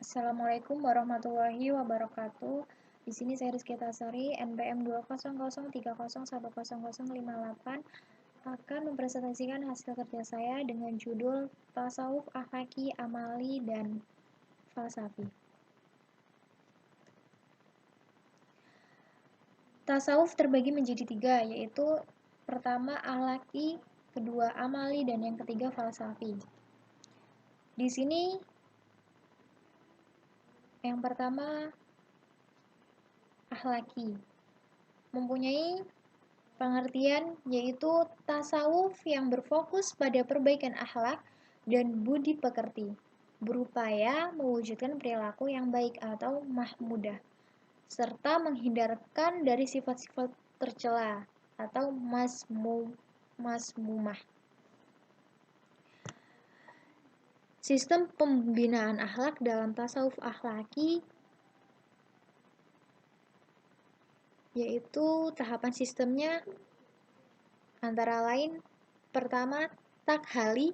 Assalamualaikum warahmatullahi wabarakatuh. Di sini saya Rizky Tasari, NPM 20030101058 akan mempresentasikan hasil kerja saya dengan judul Tasawuf Akhlaki, Amali, dan Falsafi. Tasawuf terbagi menjadi tiga, yaitu pertama akhlaki, kedua amali, dan yang ketiga falsafi. Di sini yang pertama akhlaki mempunyai pengertian yaitu tasawuf yang berfokus pada perbaikan akhlak dan budi pekerti, berupaya mewujudkan perilaku yang baik atau mahmudah, serta menghindarkan dari sifat-sifat tercela atau masmumah. Sistem pembinaan akhlak dalam tasawuf akhlaki yaitu tahapan sistemnya antara lain pertama, takhali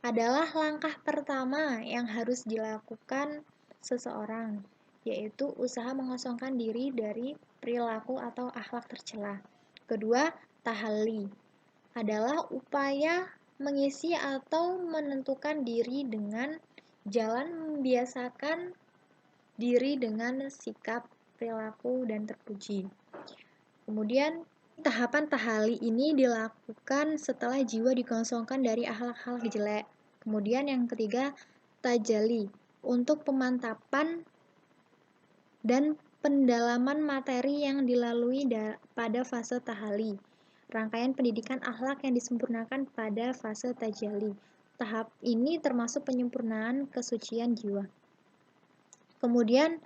adalah langkah pertama yang harus dilakukan seseorang, yaitu usaha mengosongkan diri dari perilaku atau akhlak tercela. Kedua, tahalli adalah upaya mengisi atau menentukan diri dengan jalan membiasakan diri dengan sikap, perilaku, dan terpuji. Kemudian, tahapan tahalli ini dilakukan setelah jiwa dikosongkan dari akhlak-akhlak jelek. Kemudian yang ketiga, tajalli untuk pemantapan dan pendalaman materi yang dilalui pada fase tahalli. Rangkaian pendidikan akhlak yang disempurnakan pada fase tajalli. Tahap ini termasuk penyempurnaan kesucian jiwa. Kemudian,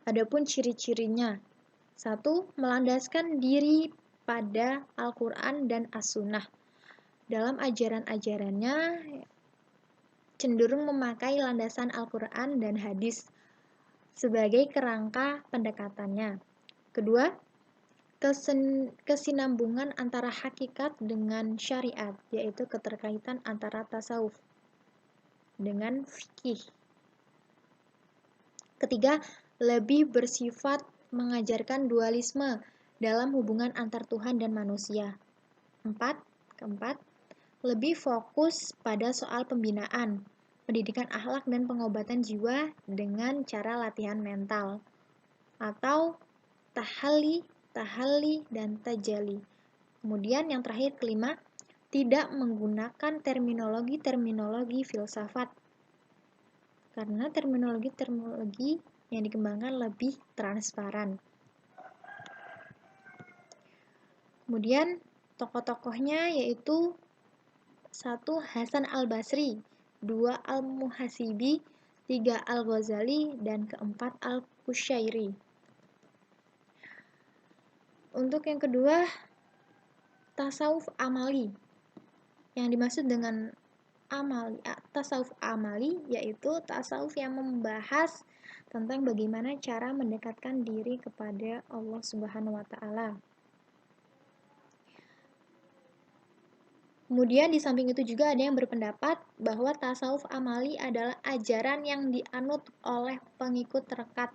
adapun ciri-cirinya. 1. Melandaskan diri pada Al-Quran dan As-Sunnah. Dalam ajaran-ajarannya, cenderung memakai landasan Al-Quran dan hadis sebagai kerangka pendekatannya. Kedua, kesinambungan antara hakikat dengan syariat, yaitu keterkaitan antara tasawuf dengan fikih. Ketiga, lebih bersifat mengajarkan dualisme dalam hubungan antar Tuhan dan manusia. Keempat, lebih fokus pada soal pembinaan, pendidikan akhlak dan pengobatan jiwa dengan cara latihan mental atau tahalli dan tajalli. Kemudian yang terakhir kelima, tidak menggunakan terminologi filsafat karena terminologi yang dikembangkan lebih transparan. Kemudian tokoh-tokohnya yaitu 1. Hasan al-Basri, 2. al-Muhasibi, 3. al-Ghazali, dan keempat al-Qushairi. Untuk yang kedua, tasawuf amali. Yang dimaksud dengan tasawuf amali yaitu tasawuf yang membahas tentang bagaimana cara mendekatkan diri kepada Allah Subhanahu wa taala. Kemudian di samping itu juga ada yang berpendapat bahwa tasawuf amali adalah ajaran yang dianut oleh pengikut rekat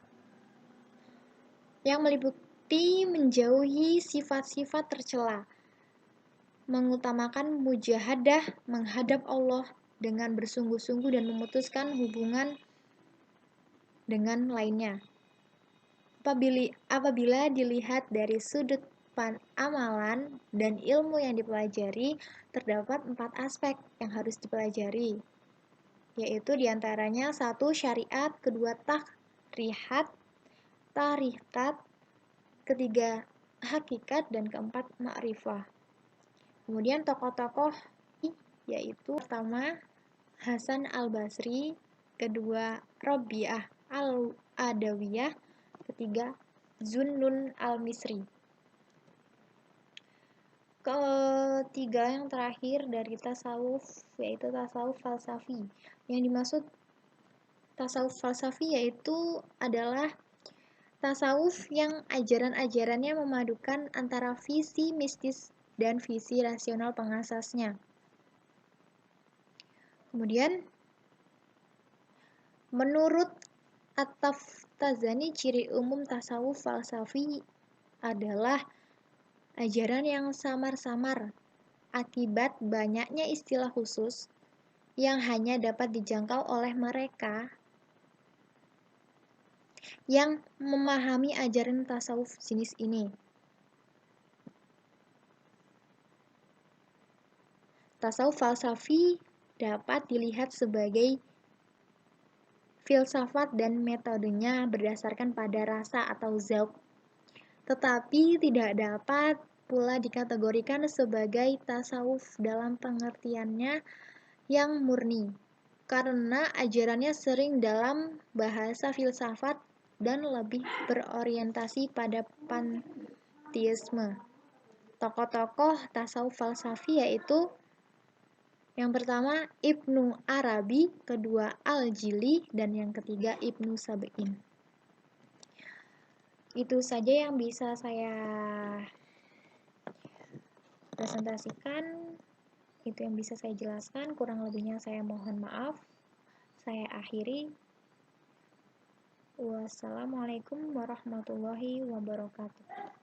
yang meliputi menjauhi sifat-sifat tercela, mengutamakan mujahadah menghadap Allah dengan bersungguh-sungguh dan memutuskan hubungan dengan lainnya. Apabila dilihat dari sudut amalan dan ilmu yang dipelajari, terdapat 4 aspek yang harus dipelajari, yaitu diantaranya 1. Syariat, kedua tarikat, ketiga hakikat, dan keempat ma'rifah. Kemudian tokoh-tokoh yaitu pertama Hasan al-Basri, kedua Rabi'ah al-Adawiyah, ketiga Zunnun al-Misri. Ketiga yang terakhir dari tasawuf yaitu tasawuf falsafi. Yang dimaksud tasawuf falsafi yaitu adalah tasawuf yang ajaran-ajarannya memadukan antara visi mistis dan visi rasional pengasasnya. Kemudian Menurut At-Taftazani, ciri umum tasawuf falsafi adalah ajaran yang samar-samar akibat banyaknya istilah khusus yang hanya dapat dijangkau oleh mereka yang memahami ajaran tasawuf jenis ini. Tasawuf falsafi dapat dilihat sebagai filsafat dan metodenya berdasarkan pada rasa atau zauq, tetapi tidak dapat pula dikategorikan sebagai tasawuf dalam pengertiannya yang murni, karena ajarannya sering dalam bahasa filsafat dan lebih berorientasi pada panteisme. Tokoh-tokoh tasawuf falsafi yaitu yang pertama Ibnu Arabi, kedua Al-Jili, dan yang ketiga Ibnu Sab'in. Itu saja yang bisa saya presentasikan, itu yang bisa saya jelaskan, kurang lebihnya saya mohon maaf. Saya akhiri. Wassalamualaikum warahmatullahi wabarakatuh.